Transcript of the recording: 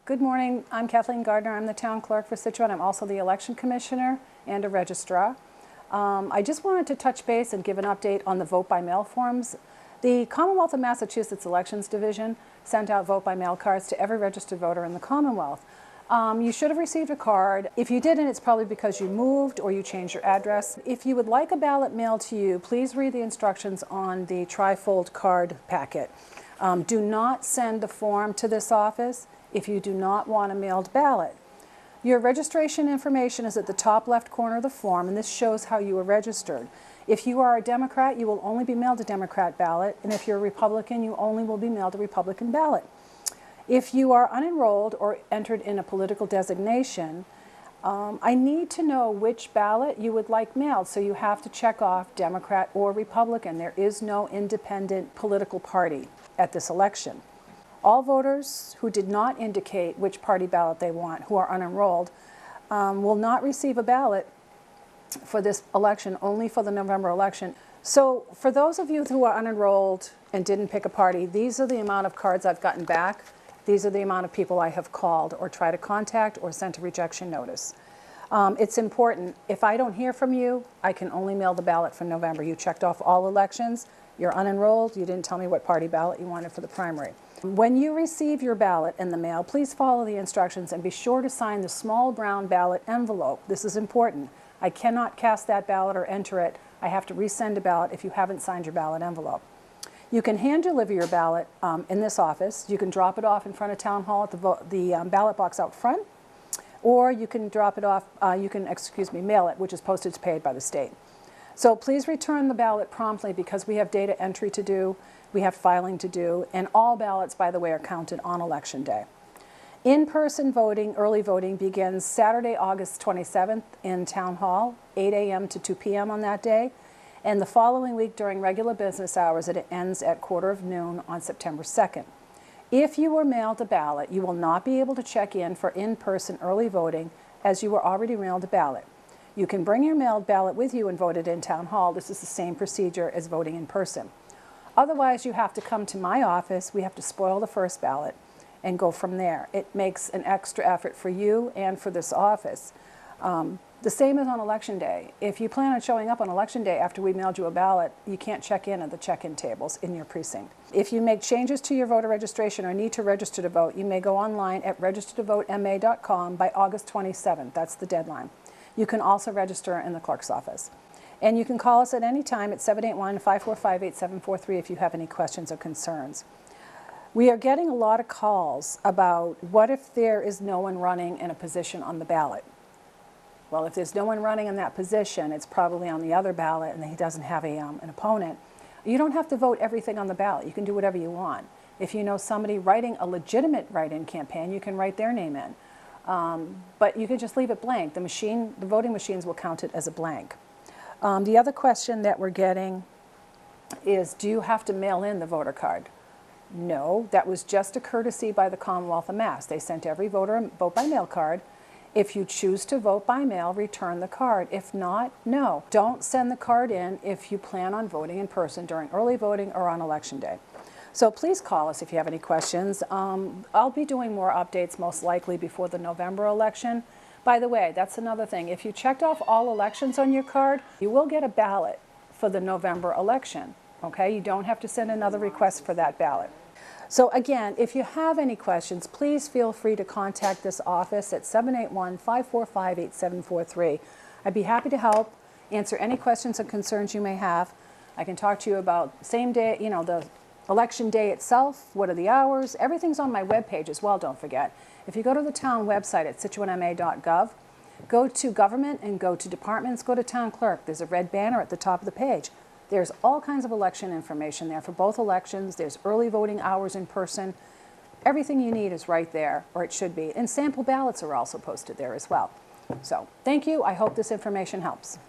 Good morning. I'm Kathleen Gardner. I'm the town clerk for Scituate. I'm also the election commissioner and a registrar. I just wanted to touch base and give an update on the vote by mail forms. The Commonwealth of Massachusetts Elections Division sent out vote by mail cards to every registered voter in the Commonwealth. You should have received a card. If you didn't, it's probably because you moved or you changed your address. If you would like a ballot mailed to you, please read the instructions on the trifold card packet. Do not send the form to this office if you do not want a mailed ballot. Your registration information is at the top left corner of the form, and this shows how you were registered. If you are a Democrat, you will only be mailed a Democrat ballot, and if you're a Republican, you only will be mailed a Republican ballot. If you are unenrolled or entered in a political designation, I need to know which ballot you would like mailed, so you have to check off Democrat or Republican. There is no independent political party at this election. All voters who did not indicate which party ballot they want, who are unenrolled, will not receive a ballot for this election, only for the November election. So for those of you who are unenrolled and didn't pick a party, these are the amount of cards I've gotten back. These are the amount of people I have called or tried to contact or sent a rejection notice. It's important. If I don't hear from you, I can only mail the ballot for November. You checked off all elections. You're unenrolled. You didn't tell me what party ballot you wanted for the primary. When you receive your ballot in the mail, please follow the instructions and be sure to sign the small brown ballot envelope. This is important. I cannot cast that ballot or enter it. I have to resend a ballot if you haven't signed your ballot envelope. You can hand deliver your ballot in this office. You can drop it off in front of Town Hall at the ballot box out front, or you can drop it off, mail it, which is postage paid by the state. So please return the ballot promptly because we have data entry to do, we have filing to do, and all ballots, by the way, are counted on Election Day. In-person voting, early voting, begins Saturday, August 27th in Town Hall, 8 a.m. to 2 p.m. on that day, and the following week during regular business hours, it ends at 12:15 on September 2nd. If you were mailed a ballot, you will not be able to check in for in-person early voting as you were already mailed a ballot. You can bring your mailed ballot with you and vote it in Town Hall. This is the same procedure as voting in person. Otherwise, you have to come to my office. We have to spoil the first ballot and go from there. It makes an extra effort for you and for this office. The same as on Election Day. If you plan on showing up on Election Day after we mailed you a ballot, you can't check in at the check-in tables in your precinct. If you make changes to your voter registration or need to register to vote, you may go online at registertovotema.com by August 27th. That's the deadline. You can also register in the clerk's office. And you can call us at any time at 781-545-8743 if you have any questions or concerns. We are getting a lot of calls about what if there is no one running in a position on the ballot. Well, if there's no one running in that position, it's probably on the other ballot and he doesn't have an opponent. You don't have to vote everything on the ballot. You can do whatever you want. If you know somebody writing a legitimate write-in campaign, you can write their name in. But you can just leave it blank. The voting machines will count it as a blank. The other question that we're getting is, do you have to mail in the voter card? No, that was just a courtesy by the Commonwealth of Mass. They sent every voter a vote by mail card. If you choose to vote by mail, return the card. If not, no. Don't send the card in if you plan on voting in person during early voting or on Election Day. So please call us if you have any questions. I'll be doing more updates most likely before the November election. By the way, that's another thing. If you checked off all elections on your card, you will get a ballot for the November election. Okay? You don't have to send another request for that ballot. So again, if you have any questions, please feel free to contact this office at 781-545-8743. I'd be happy to help, answer any questions and concerns you may have. I can talk to you about same day, the election day itself, what are the hours, everything's on my webpage as well, don't forget. If you go to the town website at scituatema.gov, go to government and go to departments, go to town clerk. There's a red banner at the top of the page. There's all kinds of election information there for both elections. There's early voting hours in person. Everything you need is right there, or it should be. And sample ballots are also posted there as well. So thank you. I hope this information helps.